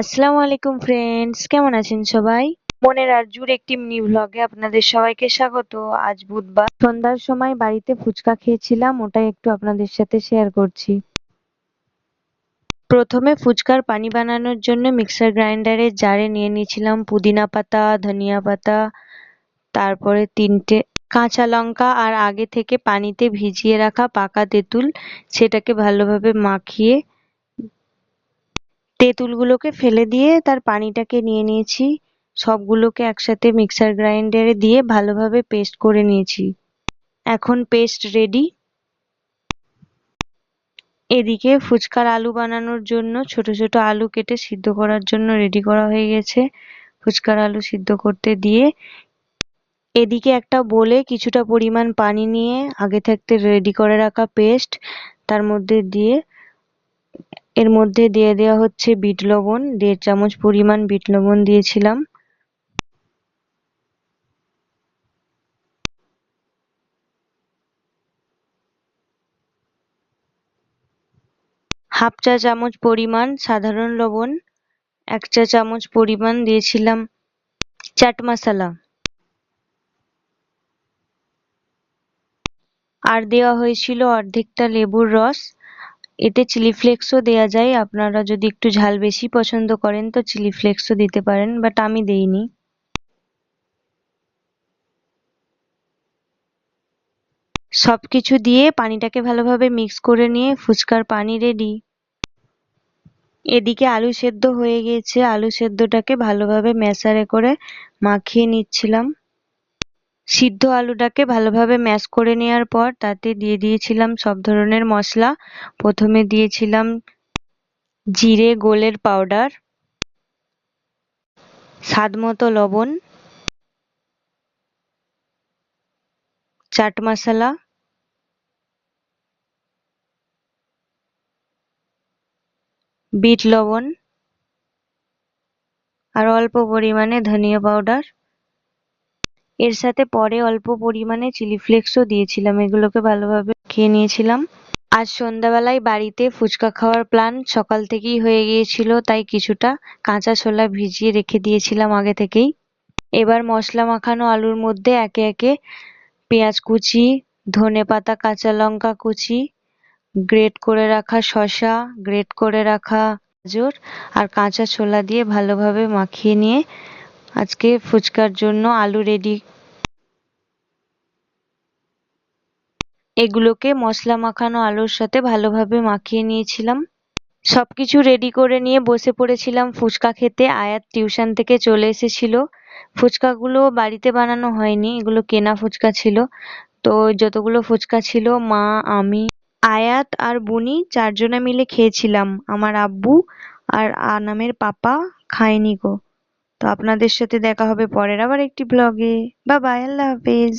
আসসালামু আলাইকুম ফ্রেন্ডস, কেমন আছেন সবাই? মনের আরজুর একটি মিনি ভ্লগে আপনাদের সবাইকে স্বাগত। আজ বুধবার সন্ধ্যার সময় বাড়িতে ফুচকা খেয়েছিলাম, ওটাই একটু আপনাদের সাথে শেয়ার করছি। প্রথমে ফুচকার পানি বানানোর জন্য মিক্সার গ্রাইন্ডারের জারে নিয়ে নিয়েছিলাম পুদিনা পাতা, ধনিয়া পাতা, তারপরে 3টে কাঁচা লঙ্কা আর আগে থেকে পানিতে ভিজিয়ে রাখা পাকা তেঁতুল। সেটাকে ভালোভাবে মাখিয়ে তেঁতুলগুলোকে ফেলে দিয়ে তার পানিটাকে নিয়ে নিয়েছি। সবগুলোকে একসাথে মিক্সার গ্রাইন্ডারে দিয়ে ভালোভাবে পেস্ট করে নিয়েছি। এখন পেস্ট রেডি। এদিকে ফুচকার আলু বানানোর জন্য ছোট ছোট আলু কেটে সিদ্ধ করার জন্য রেডি করা হয়ে গেছে। ফুচকার আলু সিদ্ধ করতে দিয়ে এদিকে একটা বোলে কিছুটা পরিমাণ পানি নিয়ে আগে থাকতে রেডি করে রাখা পেস্ট তার মধ্যে দিয়ে এর মধ্যে দিয়ে দেওয়া হচ্ছে বিট লবণ। 1.5 চামচ পরিমাণ বিট লবণ দিয়েছিলাম। হাফ চা চামচ পরিমাণ সাধারণ লবণ, 1 চা চামচ পরিমাণ দিয়েছিলাম চাট মশলা, আর দেওয়া হয়েছিল অর্ধেকটা লেবুর রস। এতে চিলি ফ্লেক্সও দেওয়া যায়, আপনারা যদি একটু ঝাল বেশি পছন্দ করেন তো চিলি ফ্লেক্সও দিতে পারেন, বাট আমি দেইনি। সবকিছু দিয়ে পানিটাকে ভালোভাবে মিক্স করে নিয়ে ফুচকার পানি রেডি। এদিকে আলু সেদ্ধ হয়ে গেছে, আলু সেদ্ধটাকে ভালোভাবে ম্যাশারে করে মাখিয়ে নিচ্ছিলাম। সিদ্ধ আলুটাকে ভালোভাবে ম্যাশ করে নেওয়ার পর তাতে দিয়ে দিয়েছিলাম সব ধরনের মশলা। প্রথমে দিয়েছিলাম জিরে গোলের পাউডার, স্বাদমতো লবণ, চাট মশলা, বিট লবণ আর অল্প পরিমাণে ধনিয়া পাউডার। এর সাথে পরে অল্প পরিমাণে চিলি ফ্লেক্সও দিয়েছিলাম। এগুলোকে ভালোভাবে খেয়ে নিয়েছিলাম। আজ সন্ধ্যাবেলায় বাড়িতে ফুচকা খাওয়ার প্ল্যান সকাল থেকেই হয়ে গিয়েছিল, তাই কিছুটা কাঁচা ছোলা ভিজিয়ে রেখে দিয়েছিলাম আগে থেকেই। এবার মশলা মাখানো আলুর মধ্যে একে একে পেঁয়াজ কুচি, ধনেপাতা, কাঁচা লঙ্কা কুচি, গ্রেট করে রাখা শসা, গ্রেট করে রাখা গাজর আর কাঁচা ছোলা দিয়ে ভালোভাবে মাখিয়ে নিয়ে আজকে ফুচকার জন্য আলু রেডি। এগুলোকে মশলা মাখানো আলুর সাথে ভালোভাবে মাখিয়ে নিয়েছিলাম। সবকিছু রেডি করে নিয়ে বসে পড়েছিলাম ফুচকা খেতে। আয়াত টিউশন থেকে চলে এসেছিল। ফুচকাগুলো বাড়িতে বানানো হয়নি, এগুলো কেনা ফুচকা ছিল। তো যতগুলো ফুচকা ছিল মা, আমি, আয়াত আর বুনি 4 জনে মিলে খেয়েছিলাম। আমার আব্বু আর আনামের পাপা খায়নি গো। তো আপনাদের সাথে দেখা হবে পরের আবার একটি ব্লগে। বাই বাই, আল্লাহ হাফেজ।